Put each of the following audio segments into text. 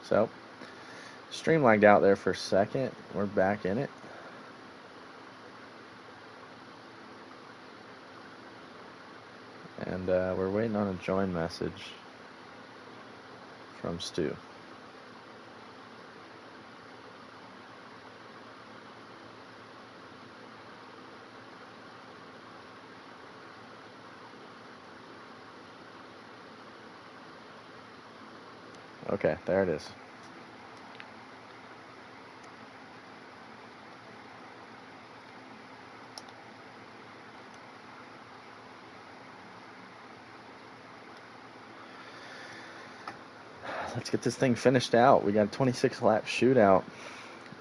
So, stream lagged out there for a second. We're back in it. And we're waiting on a join message from Stu. Okay, there it is. Let's get this thing finished out. We got a 26 lap shootout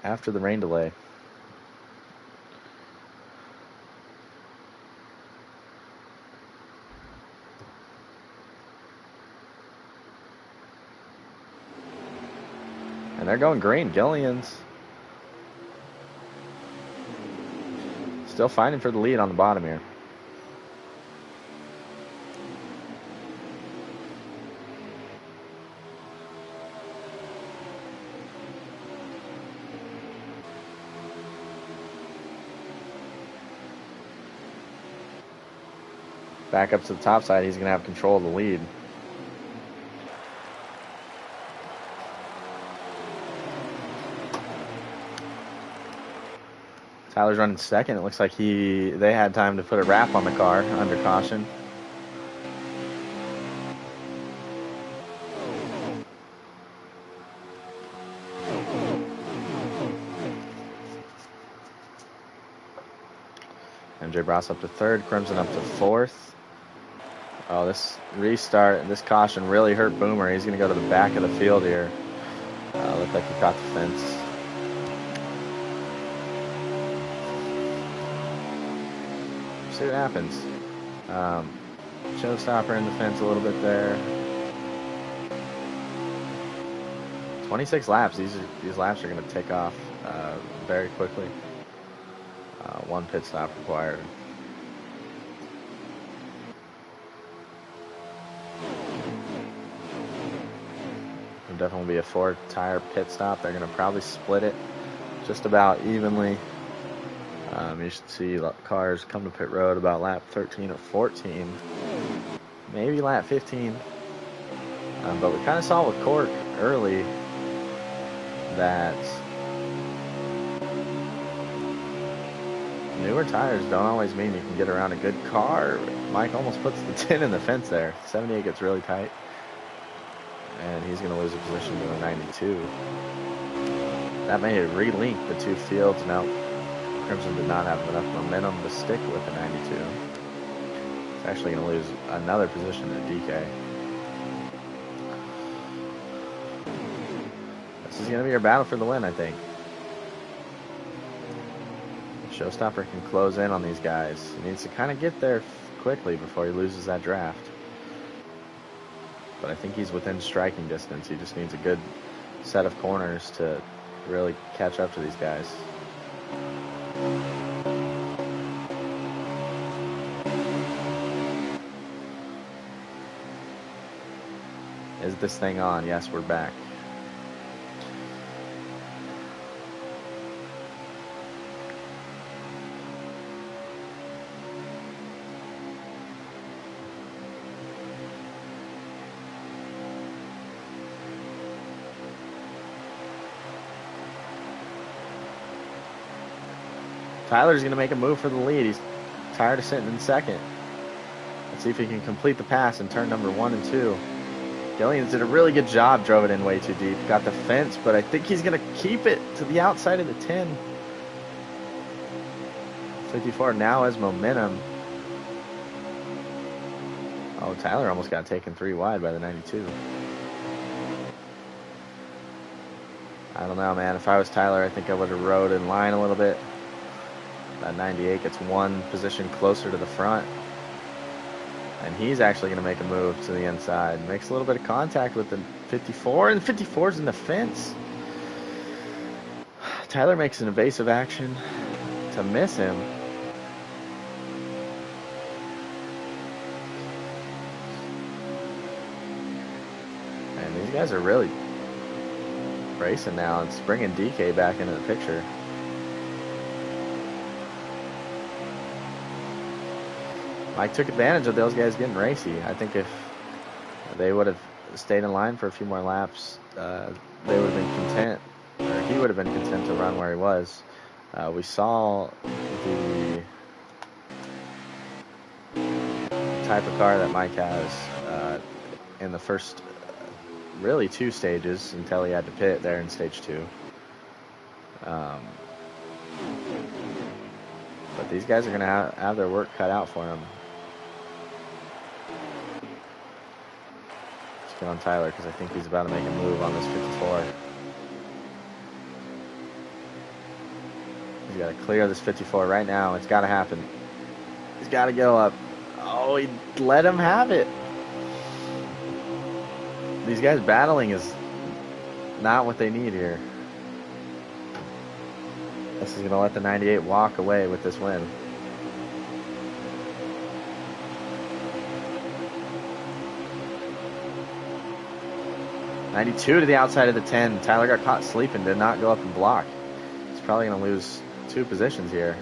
after the rain delay. And they're going green. Gillian's still fighting for the lead on the bottom here. Back up to the top side, he's going to have control of the lead. Tyler's running second. It looks like they had time to put a wrap on the car under caution. MJ Bross up to third, Crimson up to fourth. Oh, this restart, this caution really hurt Boomer. He's going to go to the back of the field here. Looked like he caught the fence. See what happens. Showstopper in the fence a little bit there. 26 laps. These laps are going to take off very quickly. One pit stop required. There'll definitely be a 4-tire pit stop. They're going to probably split it just about evenly. You should see cars come to pit road about lap 13 or 14. Maybe lap 15. But we kind of saw with Cork early that newer tires don't always mean you can get around a good car. Mike almost puts the 10 in the fence there. 78 gets really tight. And he's going to lose a position to a 92. That may have relinked the two fields. Now, Crimson did not have enough momentum to stick with the 92. It's actually going to lose another position to DK. This is going to be your battle for the win, I think. Showstopper can close in on these guys. He needs to kind of get there quickly before he loses that draft. But I think he's within striking distance. He just needs a good set of corners to really catch up to these guys. Is this thing on? Yes, we're back. Tyler's going to make a move for the lead. He's tired of sitting in second. Let's see if he can complete the pass in turn number 1 and 2. Gillians did a really good job, drove it in way too deep. Got the fence, but I think he's going to keep it to the outside of the 10. 54 now has momentum. Oh, Tyler almost got taken 3 wide by the 92. I don't know, man. If I was Tyler, I think I would have rode in line a little bit. That 98 gets one position closer to the front. And he's actually going to make a move to the inside. Makes a little bit of contact with the 54, and the 54's in the fence. Tyler makes an evasive action to miss him. And these guys are really racing now. It's bringing DK back into the picture. Mike took advantage of those guys getting racy. I think if they would have stayed in line for a few more laps, they would have been content, or he would have been content to run where he was. We saw the type of car that Mike has in the first really 2 stages until he had to pit there in stage 2. But these guys are going to have their work cut out for them. Let's get on Tyler because I think he's about to make a move on this 54. He's got to clear this 54 right now. It's got to happen. He's got to go up. Oh, he let him have it. These guys battling is not what they need here. This is going to let the 98 walk away with this win. '92 to the outside of the 10. Tyler got caught sleeping, did not go up and block. He's probably going to lose 2 positions here.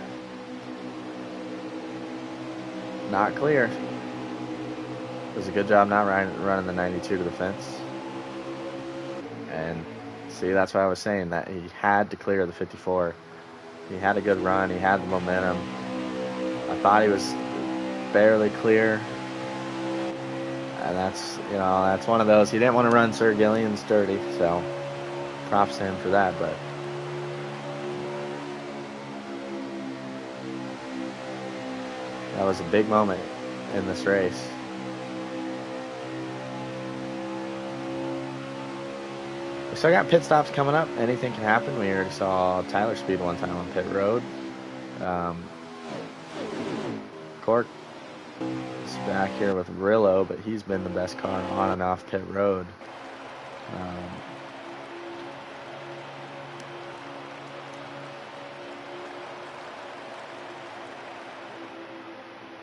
Not clear. It was a good job not running the 92 to the fence. And see, that's why I was saying that he had to clear the 54. He had a good run. He had the momentum. I thought he was barely clear. And that's one of those. He didn't want to run Sir Gillian's dirty, so props to him for that. But that was a big moment in this race. We still got pit stops coming up. Anything can happen. We already saw Tyler speed one time on pit road. Cork is back here with Rillo, but he's been the best car on and off pit road.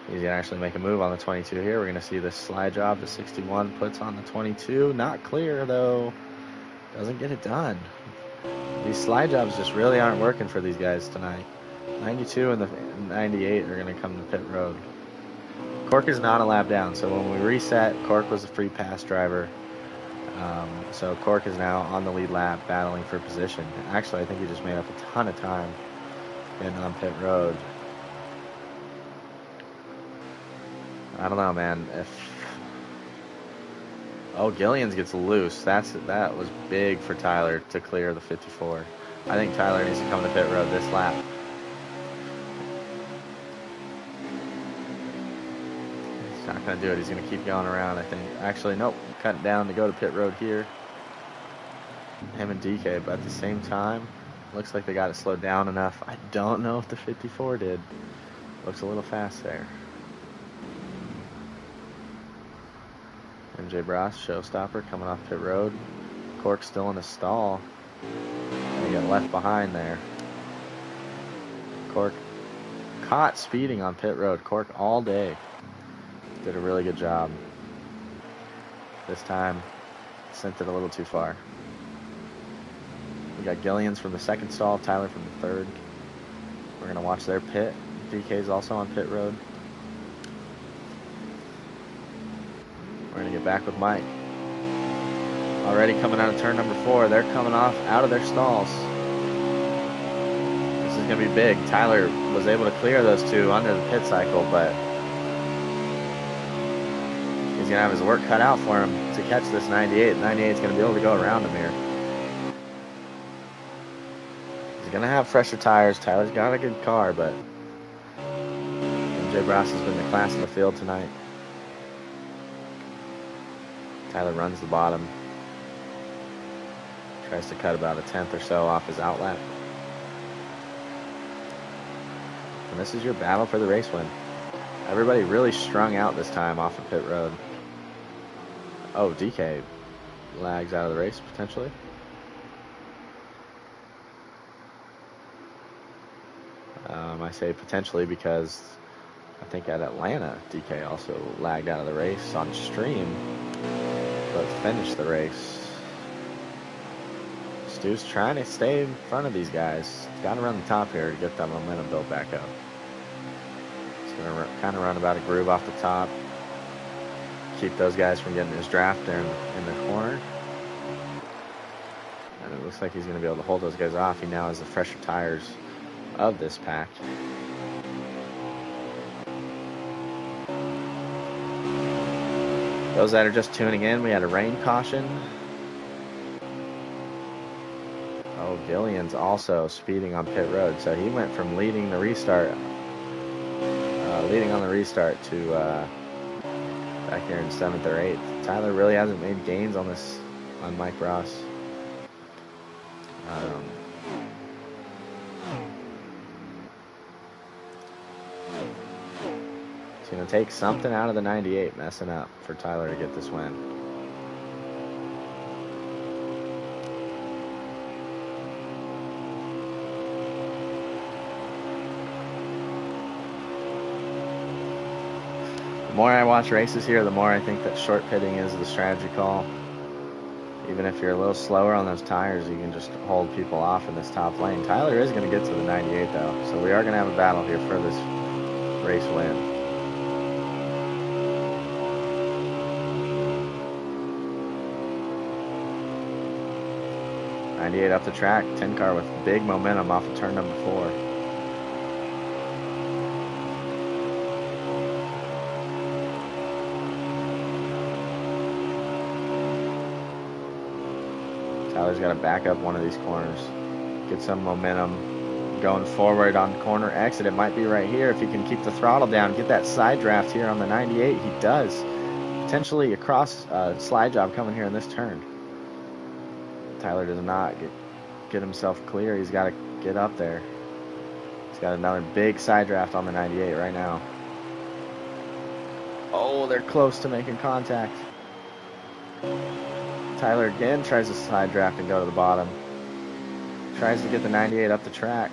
He's going to actually make a move on the 22 here. We're going to see this slide job the 61 puts on the 22. Not clear, though. Doesn't get it done. These slide jobs just really aren't working for these guys tonight. 92 and the 98 are going to come to pit road. Cork is not a lap down, so when we reset, Cork was a free pass driver. So Cork is now on the lead lap battling for position. Actually, I think he just made up a ton of time getting on pit road. I don't know, man. Gillians gets loose. That was big for Tyler to clear the 54. I think Tyler needs to come to pit road this lap. He's not going to do it. He's going to keep going around, I think. Actually, nope. Cut down to go to pit road here. Him and DK, but at the same time, looks like they got it slowed down enough. I don't know if the 54 did. Looks a little fast there. MJ Bross, showstopper, coming off pit road. Cork still in a stall. And he got left behind there. Cork caught speeding on pit road. Cork all day. Did a really good job. This time, sent it a little too far. We got Gillians from the second stall, Tyler from the third. We're going to watch their pit. DK's also on pit road. We're going to get back with Mike. Already coming out of turn number 4. They're coming off out of their stalls. This is going to be big. Tyler was able to clear those 2 under the pit cycle, but he's going to have his work cut out for him to catch this 98. 98 is going to be able to go around him here. He's going to have fresher tires. Tyler's got a good car, but MJ Bross has been the class in the field tonight. Tyler runs the bottom. Tries to cut about a 10th or so off his outlap. And this is your battle for the race win. Everybody really strung out this time off of pit road. Oh, DK lags out of the race potentially. I say potentially because I think at Atlanta, DK also lagged out of the race on stream, but finished the race. Stu's trying to stay in front of these guys. Got to run the top here to get that momentum built back up. He's going to kind of run about a groove off the top. Keep those guys from getting his draft there in the corner. And it looks like he's going to be able to hold those guys off. He now has the fresher tires of this pack. Those that are just tuning in, we had a rain caution. Oh, Gillian's also speeding on pit road. So he went from leading on the restart to back here in 7th or 8th. Tyler really hasn't made gains on Mike Ross. It's going to take something out of the 98 messing up for Tyler to get this win. The more I watch races here, the more I think that short pitting is the strategy call. Even if you're a little slower on those tires, you can just hold people off in this top lane. Tyler is going to get to the 98 though, so we are going to have a battle here for this race win. '98 up the track, 10 car with big momentum off of turn number 4. Tyler's got to back up one of these corners, get some momentum going forward on corner exit. It might be right here if he can keep the throttle down, get that side draft here on the 98. He does. Potentially a cross slide job coming here in this turn. Tyler does not get himself clear. He's got to get up there. He's got another big side draft on the 98 right now. Oh, they're close to making contact. Tyler again tries to side draft and go to the bottom. Tries to get the 98 up the track.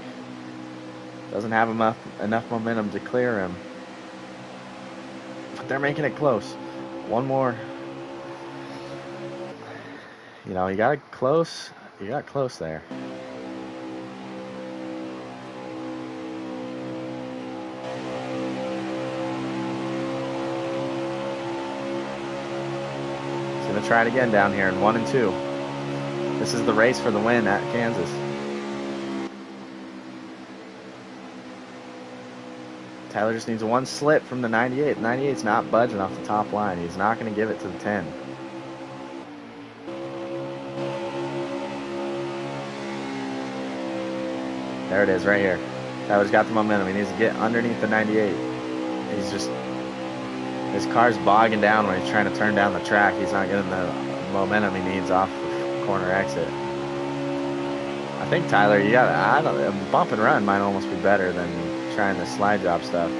Doesn't have enough momentum to clear him. But they're making it close. One more. You know, you got close there. He's going to try it again down here in 1 and 2. This is the race for the win at Kansas. Tyler just needs one slip from the 98. The 98's not budging off the top line. He's not going to give it to the 10. There it is, right here. Tyler's got the momentum. He needs to get underneath the 98. His car's bogging down when he's trying to turn down the track. He's not getting the momentum he needs off the corner exit. I think Tyler, a bump and run might almost be better than trying the slide job stuff.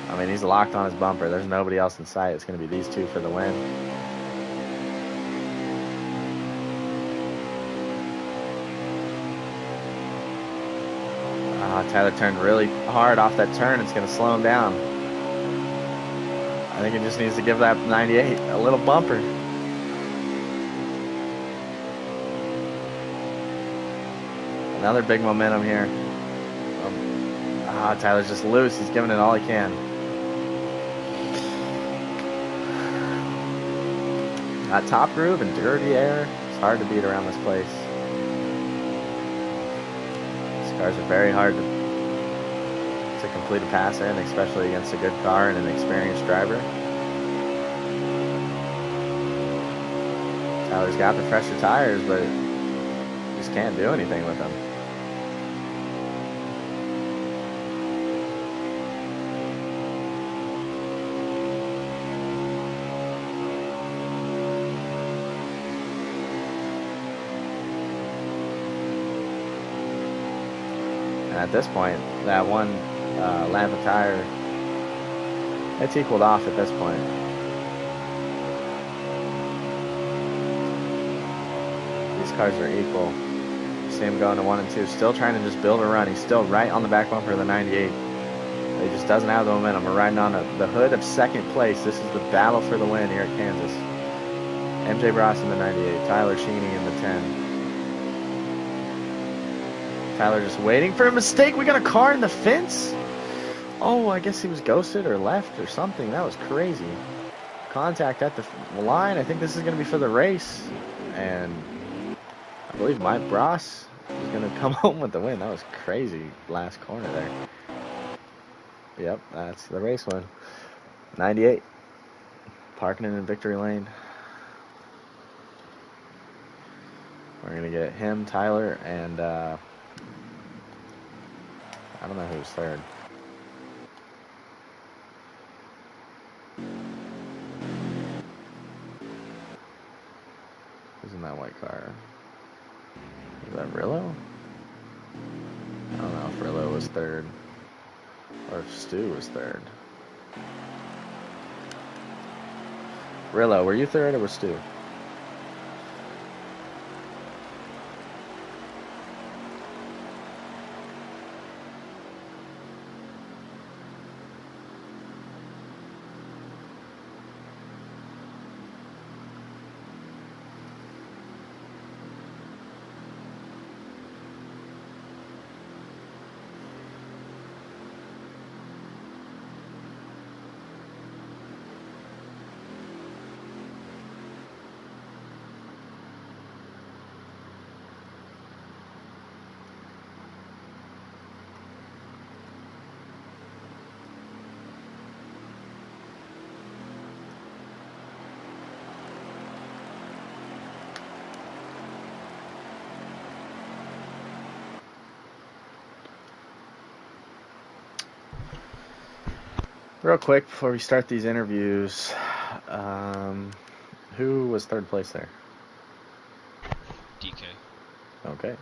I mean, he's locked on his bumper. There's nobody else in sight. It's going to be these two for the win. Tyler turned really hard off that turn. It's going to slow him down. I think he just needs to give that 98 a little bumper. Another big momentum here. Tyler's just loose. He's giving it all he can. Got top groove and dirty air. It's hard to beat around this place. These cars are very hard to complete a pass in, especially against a good car and an experienced driver. Tyler's got the fresher tires, but just can't do anything with them. And at this point, that one lap of tire, it's equaled off at this point. These cars are equal. See him going to 1 and 2, still trying to just build a run. He's still right on the back bumper of the 98. He just doesn't have the momentum. We're riding on the hood of second place. This is the battle for the win here at Kansas. MJ Bross in the 98, Tyler Cheney in the 10. Tyler just waiting for a mistake. We got a car in the fence. Oh, I guess he was ghosted or left or something. That was crazy. Contact at the line. I think this is going to be for the race. And I believe Mike Bross is going to come home with the win. That was crazy last corner there. Yep, that's the race win. 98. Parking in victory lane. We're going to get him, Tyler, and I don't know who's third. Who's in that white car? Is that Rillo? I don't know if Rillo was third or if Stu was third. Rillo, were you third or was Stu? Real quick before we start these interviews, who was third place there? DK. Okay.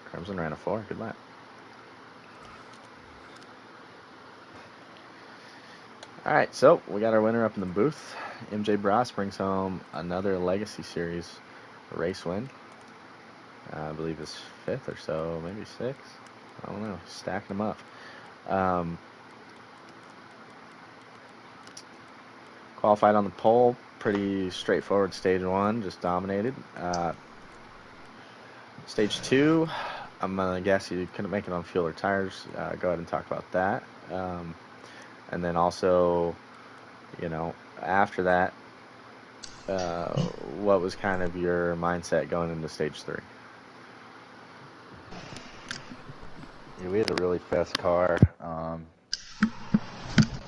Crimson ran a 4. Good lap. All right, so we got our winner up in the booth. MJ Bross brings home another Legacy Series race win. I believe it's 5th or so, maybe 6th. I don't know. Stacking them up. Qualified on the pole. Pretty straightforward stage 1. Just dominated. Stage 2, I'm going to guess you couldn't make it on fuel or tires. Go ahead and talk about that. And then also, after that, what was kind of your mindset going into stage 3? Yeah, we had a really fast car.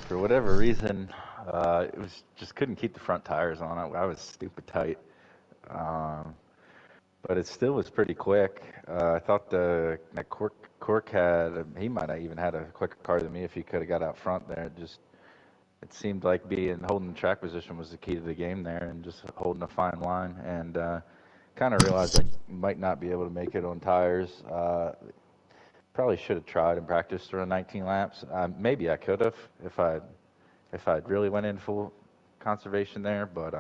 For whatever reason, it was just couldn't keep the front tires on it. I was stupid tight. But it still was pretty quick. I thought that Cork he might have even had a quicker car than me if he could have got out front there. It seemed like holding track position was the key to the game there, and just holding a fine line. And kind of realized I might not be able to make it on tires. Probably should have tried and practiced around 19 laps. Maybe I could have if I'd really went in full conservation there, but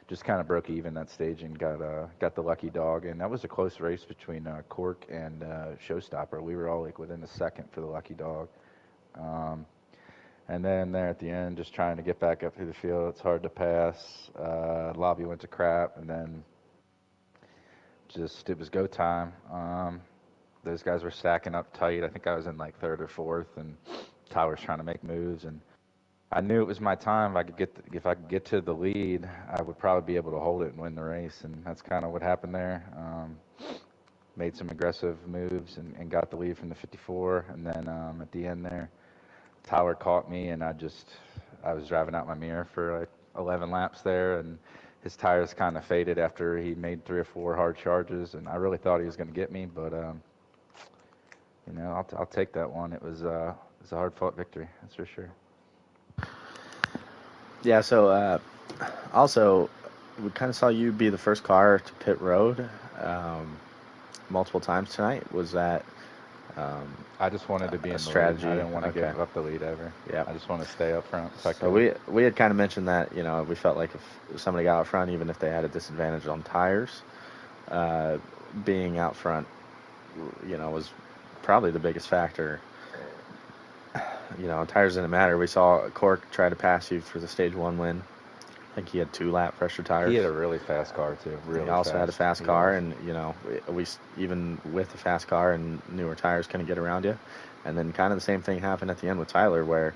just kind of broke even that stage and got the lucky dog. And that was a close race between Cork and Showstopper. We were all like within a second for the lucky dog. And then there at the end, just trying to get back up through the field. It's hard to pass. Lobby went to crap, and then it was go time. Those guys were stacking up tight. I think I was in like 3rd or 4th, and Tyler's trying to make moves. And I knew it was my time. If I could get to the lead, I would probably be able to hold it and win the race. And that's kind of what happened there. Made some aggressive moves and got the lead from the 54. And then at the end there, Tyler caught me, and I was driving out my mirror for like 11 laps there, and his tires kind of faded after he made 3 or 4 hard charges, and I really thought he was going to get me, but I'll take that one. It was a hard-fought victory, that's for sure. Yeah. So also, we kind of saw you be the first car to pit road multiple times tonight. Was that I just wanted to be a in the lead. I strategy. didn't want to Okay. give up the lead ever. Yeah. I just want to stay up front if I So could. we had kind of mentioned that we felt like if somebody got out front, even if they had a disadvantage on tires, uh, being out front, was probably the biggest factor. Tires didn't matter. We saw Cork try to pass you for the stage one win. I think he had 2 lap pressure He tires. had a really fast car too. He Really also fast. had a fast car, and we even with the fast car and newer tires couldn't get around you. And then kind of the same thing happened at the end with Tyler, where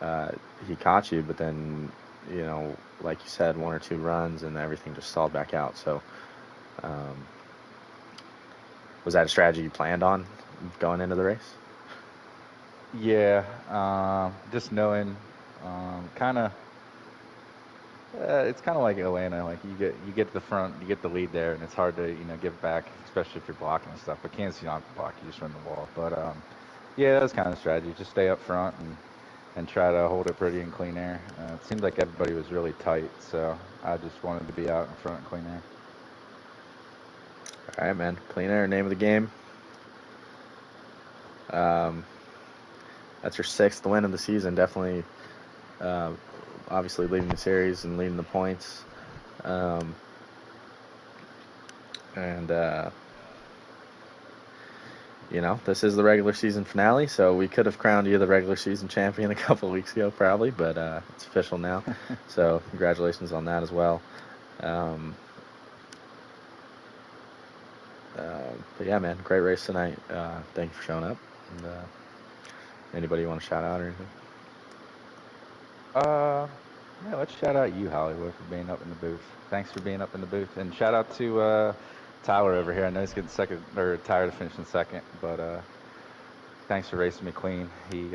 uh, he caught you, but then like you said, 1 or 2 runs and everything just stalled back out. So, um, was that a strategy you planned on going into the race? Yeah, just knowing, kind of, it's kind of like Atlanta. Like you get to the front, you get the lead there, and it's hard to give back, especially if you're blocking and stuff. But Kansas, you don't have to block; you just run the wall. But yeah, that's kind of strategy. Just stay up front and try to hold it pretty in clean air. It seemed like everybody was really tight, so I just wanted to be out in front in clean air. All right, man. Clean air, name of the game. Um, that's your 6th win of the season. Definitely, uh, obviously leading the series and leading the points. Um, and this is the regular season finale, so we could have crowned you the regular season champion a couple of weeks ago, probably, but it's official now. So congratulations on that as well. Um, but yeah, man, great race tonight. Thank you for showing up. And, anybody you want to shout out or anything? Uh, yeah, let's shout out you, Hollywood, for being up in the booth. Thanks for being up in the booth, and shout out to Tyler over here. I know he's getting second or tired of finishing second, but thanks for racing me clean. He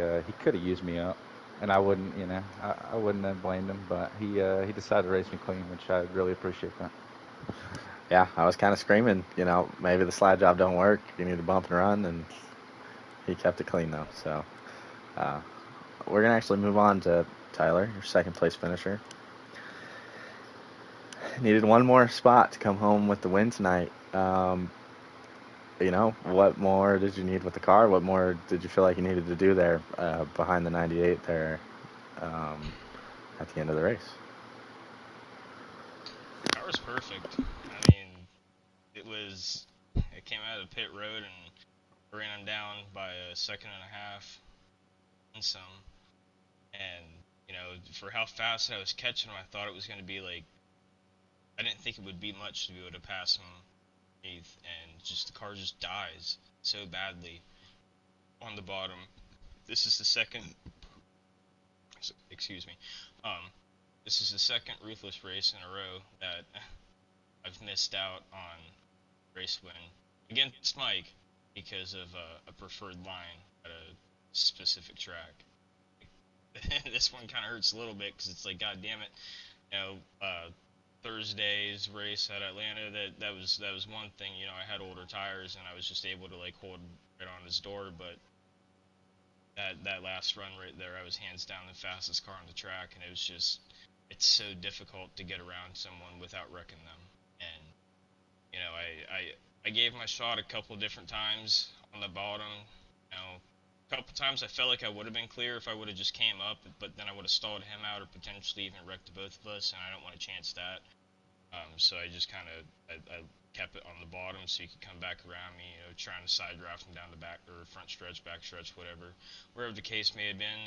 could have used me up, and I wouldn't, I wouldn't have blamed him, but he decided to race me clean, which I really appreciate that. Yeah, I was kind of screaming, maybe the slide job don't work. You need to bump and run, and he kept it clean though. So uh, we're gonna actually move on to Tyler, your second place finisher. Needed one more spot to come home with the win tonight. What more did you need with the car? What more did you feel like you needed to do there behind the 98 there at the end of the race? Car was perfect. I mean, it came out of the pit road and ran him down by a second and a half and some. And, for how fast I was catching him, I thought it was going to be like, I didn't think it would be much to be able to pass him underneath. And just the car just dies so badly on the bottom. This is the second, excuse me, um, this is the second Ruthless race in a row that I've missed out on race win against Mike because of a preferred line at a specific track. This one kind of hurts a little bit because it's like, God damn it, Thursday's race at Atlanta, that was one thing. I had older tires and I was just able to like hold right on his door, but that last run right there, I was hands down the fastest car on the track, and it's so difficult to get around someone without wrecking them. And I gave my shot a couple different times on the bottom. A couple times I felt like I would have been clear if I would have just came up, but then I would have stalled him out or potentially even wrecked both of us, and I don't want to chance that. So I just kind of I kept it on the bottom so he could come back around me, trying to side draft him down the back or front stretch, back stretch, wherever the case may have been,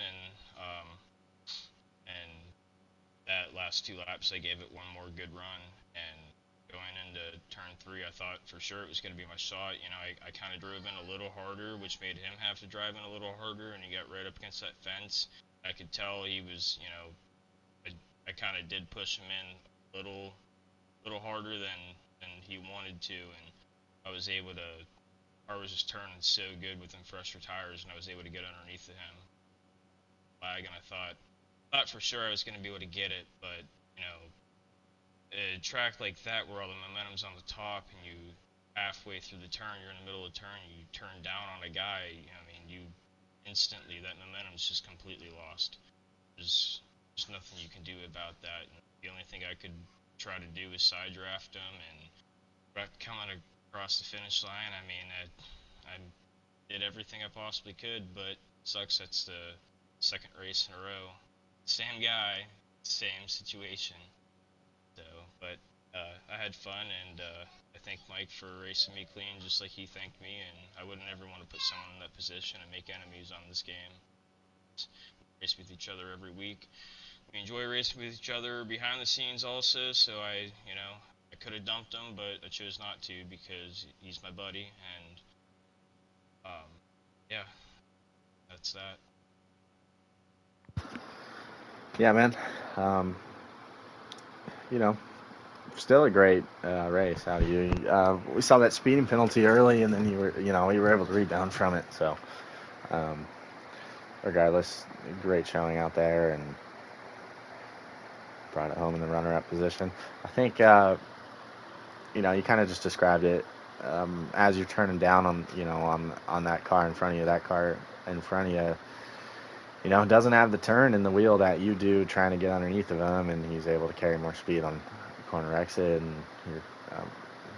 and that last 2 laps I gave it one more good run, and going into turn 3 I thought for sure it was going to be my shot. I kind of drove in a little harder, which made him have to drive in a little harder, and he got right up against that fence. I could tell he was, I kind of did push him in a little harder than he wanted to, and I was able to. I was just turning so good with them fresher tires, and I was able to get underneath of him. Lag, and I thought for sure I was going to be able to get it, but a track like that where all the momentum's on the top, and you halfway through the turn, you're in the middle of the turn, you turn down on a guy. You instantly that momentum's just completely lost. There's nothing you can do about that. And the only thing I could try to do is side draft him and coming across the finish line. I mean, did everything I possibly could, but sucks that's the second race in a row. Same guy, same situation. So, but I had fun, and I thank Mike for racing me clean, just like he thanked me. And I wouldn't ever want to put someone in that position and make enemies on this game. We race with each other every week. We enjoy racing with each other behind the scenes also. So I could have dumped him, but I chose not to because he's my buddy, and yeah, that's that. Yeah, man. Um, you know, still a great race out of you. We saw that speeding penalty early, and then you were able to rebound from it. So, um, regardless, great showing out there, and brought it home in the runner-up position. I think you kind of just described it as you're turning down on that car in front of you. That car in front of you, doesn't have the turn in the wheel that you do, trying to get underneath of him, and he's able to carry more speed on corner exit, and um,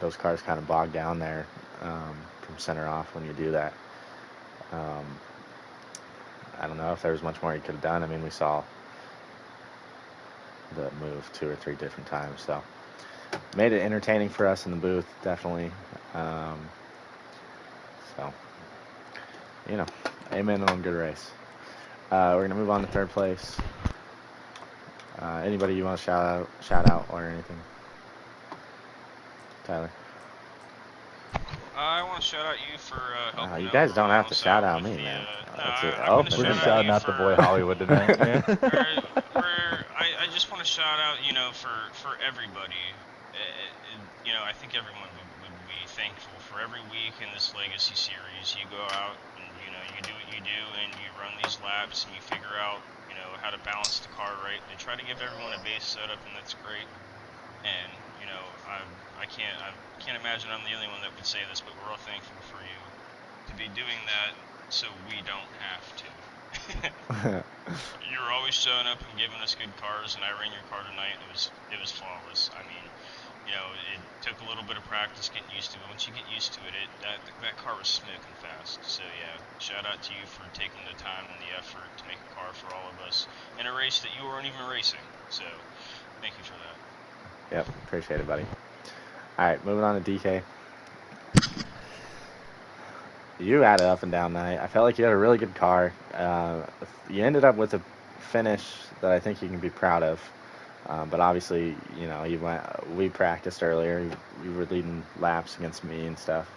those cars kind of bog down there from center off when you do that. Um, I don't know if there was much more he could have done. I mean, we saw the move 2 or 3 different times, so made it entertaining for us in the booth, definitely. Um, so, amen on good race. We're going to move on to third place. Anybody you want to shout out or anything? Tyler? I want to shout out you for helping You out guys don't have to Ramos shout out with me, the. man. No, It's an I'm going to We're open just shout out shouting you out for. the boy Hollywood tonight, man. I just want to shout out, for everybody. I think everyone would be thankful for every week in this Legacy series. You go out and you do what you do, and you run these laps, and you figure out how to balance the car right. They try to give everyone a base setup, and that's great. And I can't imagine I'm the only one that would say this, but we're all thankful for you to be doing that, so we don't have to. You were always showing up and giving us good cars, and I ran your car tonight. It was flawless. I mean, it took a little bit of practice getting used to it. Once you get used to it, that car was smoking fast. So yeah, shout out to you for taking the time and the effort to make a car for all of us in a race that you weren't even racing. So thank you for that. Yep, appreciate it, buddy. All right, moving on to DK. You had an up and down night. I felt like you had a really good car. You ended up with a finish that I think you can be proud of. But obviously, we practiced earlier. You were leading laps against me and stuff.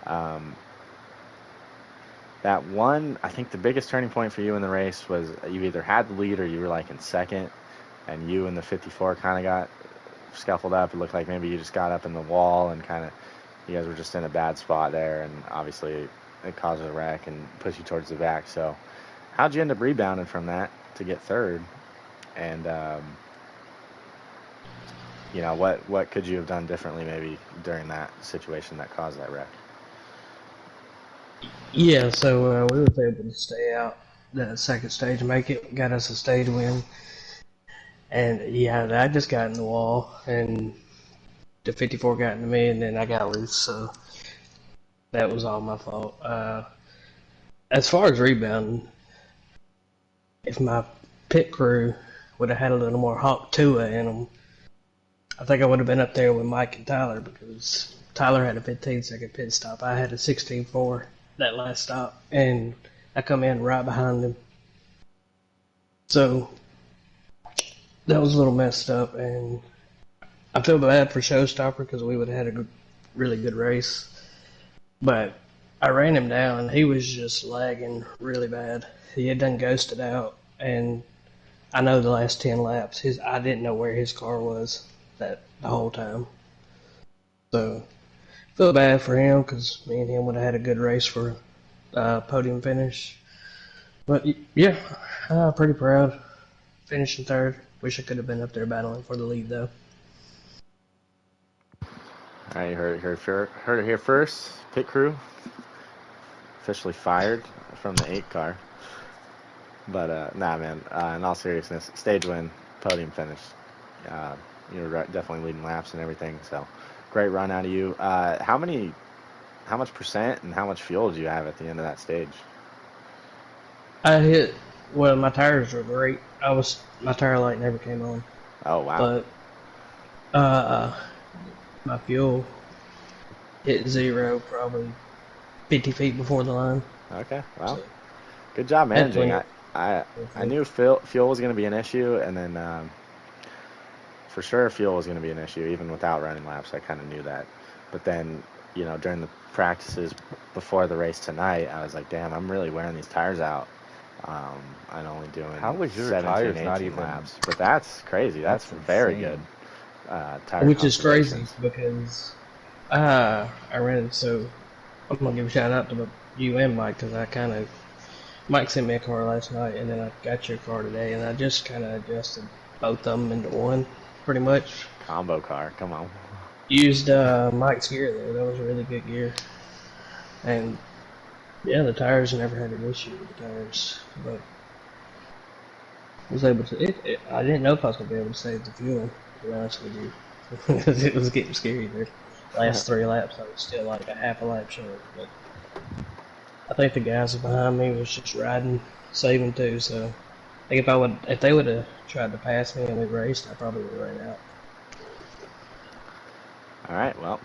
Um, that one, I think the biggest turning point for you in the race was you either had the lead or you were like in second, and you and the 54 kind of got scuffled up. It looked like maybe you just got up in the wall and kind of you guys were just in a bad spot there, and obviously it caused a wreck and pushed you towards the back. So how'd you end up rebounding from that to get third? And what could you have done differently maybe during that situation that caused that wreck? Yeah, so we was able to stay out the second stage, make it, got us a stage win. And yeah, I just got in the wall, and the 54 got into me, and then I got loose, so that was all my fault. As far as rebounding, if my pit crew would have had a little more Hawk Tua in them, I think I would have been up there with Mike and Tyler, because Tyler had a 15-second pit stop. I had a 16.4 that last stop, and I come in right behind him. So that was a little messed up, and I feel bad for Showstopper because we would have had a really good race. But I ran him down. He was just lagging really bad. He had done ghosted out, and I know the last 10 laps, I didn't know where his car was the whole time. So I feel bad for him because me and him would have had a good race for podium finish. But yeah, pretty proud. Finishing third. Wish I could have been up there battling for the lead though. All right, you heard it here first. Pit crew officially fired from the 8 car. But nah, man. In all seriousness, stage win, podium finish. You were definitely leading laps and everything. So great run out of you. How many how much percent and how much fuel did you have at the end of that stage? I hit. Well, my tires were great. My tire light never came on, Oh wow. but uh, my fuel hit zero probably 50 feet before the line. Okay. Well, So good job had managing. plenty. I knew fuel was going to be an issue, and then for sure fuel was going to be an issue even without running laps. I kind of knew that, but then during the practices before the race tonight, I was like, damn, I'm really wearing these tires out. I'm only doing How was your 17, tires not 18 even? laps, but that's crazy. That's very good insane. tire Which is crazy conservations. because I ran. So I'm gonna give a shout out to you and Mike because Mike sent me a car last night and then I got your car today and I just kind of adjusted both of them into one pretty much. Combo car, come on. Used Mike's gear there. That was a really good gear. And yeah, the tires never had an issue with the tires, but I was able to. I didn't know if I was gonna be able to save the fuel. To be honest with you, because it was getting scary there. Last 3 laps, I was still like a half a lap short. But I think the guys behind me was just riding, saving too. So I think if they would have tried to pass me and we raced, I probably would have ran out. All right, well,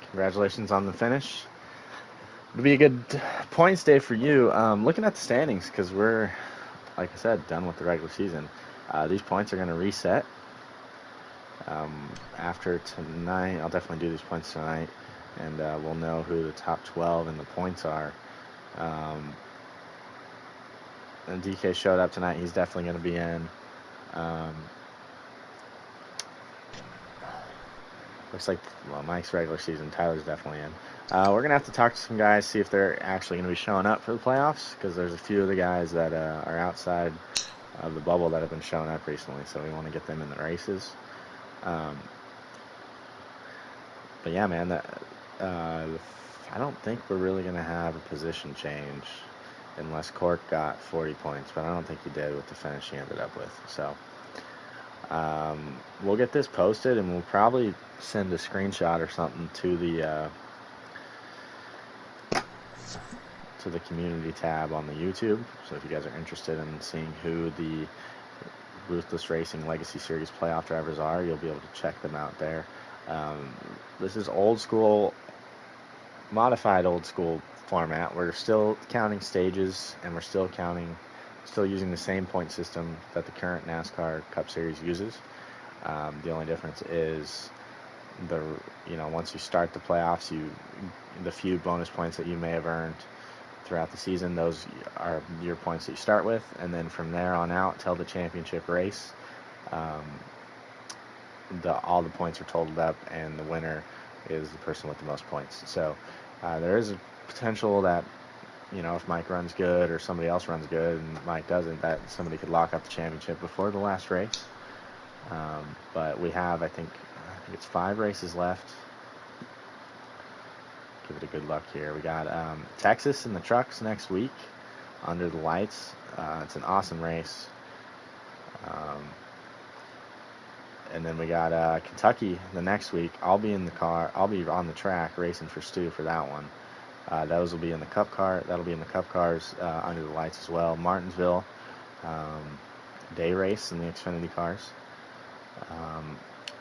congratulations on the finish. It'll be a good points day for you. Looking at the standings, because we're, like I said, done with the regular season. These points are going to reset after tonight. I'll definitely do these points tonight, and we'll know who the top 12 in the points are. And DK showed up tonight. He's definitely going to be in. Looks like, well, Mike's regular season. Tyler's definitely in. We're going to have to talk to some guys, see if they're actually going to be showing up for the playoffs, because there's a few of the guys that are outside of the bubble that have been showing up recently, so we want to get them in the races. But yeah, man, I don't think we're really going to have a position change unless Cork got 40 points, but I don't think he did with the finish he ended up with. So we'll get this posted, and we'll probably send a screenshot or something to the community tab on the YouTube. So if you guys are interested in seeing who the Ruthless Racing Legacy Series playoff drivers are, you'll be able to check them out there. This is old school, modified old school format. We're still counting stages, and we're still using the same point system that the current NASCAR Cup Series uses. The only difference is once you start the playoffs, the few bonus points that you may have earned throughout the season, those are your points that you start with, and then from there on out till the championship race, all the points are totaled up, and the winner is the person with the most points. So there is a potential that if Mike runs good or somebody else runs good and Mike doesn't, that somebody could lock up the championship before the last race. But we have, I think it's 5 races left. Give it a good luck here. We got Texas in the trucks next week, under the lights. It's an awesome race. And then we got Kentucky the next week. I'll be in the car. I'll be on the track racing for Stu for that one. Those will be in the Cup car. That'll be in the Cup cars under the lights as well. Martinsville, day race in the Xfinity cars.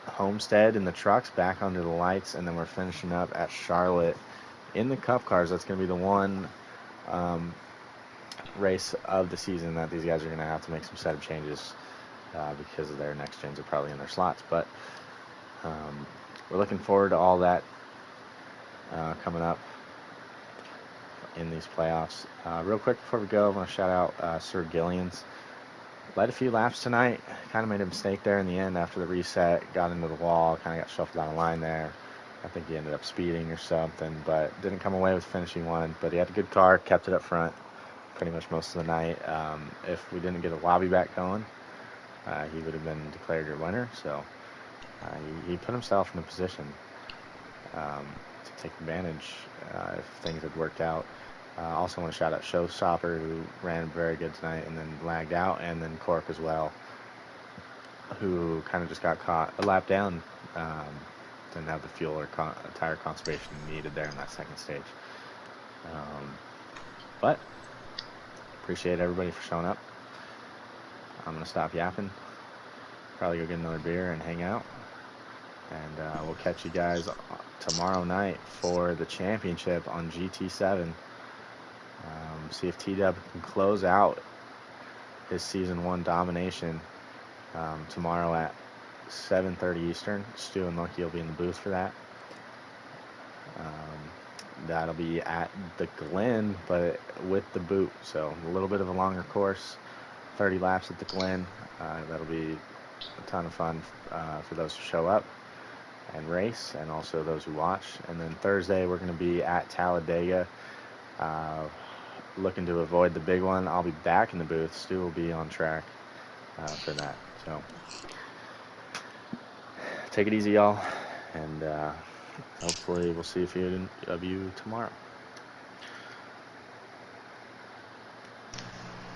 Homestead in the trucks back under the lights, and then we're finishing up at Charlotte in the Cup cars. That's going to be the one race of the season that these guys are going to have to make some setup changes because of their next gens are probably in their slots. But we're looking forward to all that coming up in these playoffs. Real quick before we go, I want to shout out Sir Gillian's. Led a few laps tonight. Kind of made a mistake there in the end after the reset. Got into the wall. Kind of got shuffled out of line there. I think he ended up speeding or something, but didn't come away with finishing one. But he had a good car, kept it up front pretty much most of the night. If we didn't get a lobby back going, he would have been declared your winner. So he put himself in a position to take advantage if things had worked out. Also want to shout out Showstopper, who ran very good tonight and then lagged out, and then Cork as well, who kind of just got caught a lap down. Didn't have the fuel or tire conservation needed there in that second stage. But appreciate everybody for showing up. I'm going to stop yapping. Probably go get another beer and hang out. And we'll catch you guys tomorrow night for the championship on GT7. See if T-Dub can close out his Season 1 domination tomorrow at 7:30 Eastern. Stu and Monkey will be in the booth for that. That'll be at the Glen, but with the boot. So a little bit of a longer course, 30 laps at the Glen. That'll be a ton of fun for those who show up and race, and also those who watch. And then Thursday, we're going to be at Talladega, looking to avoid the big one. I'll be back in the booth. Stu will be on track for that. So take it easy, y'all, and hopefully we'll see a few of you tomorrow.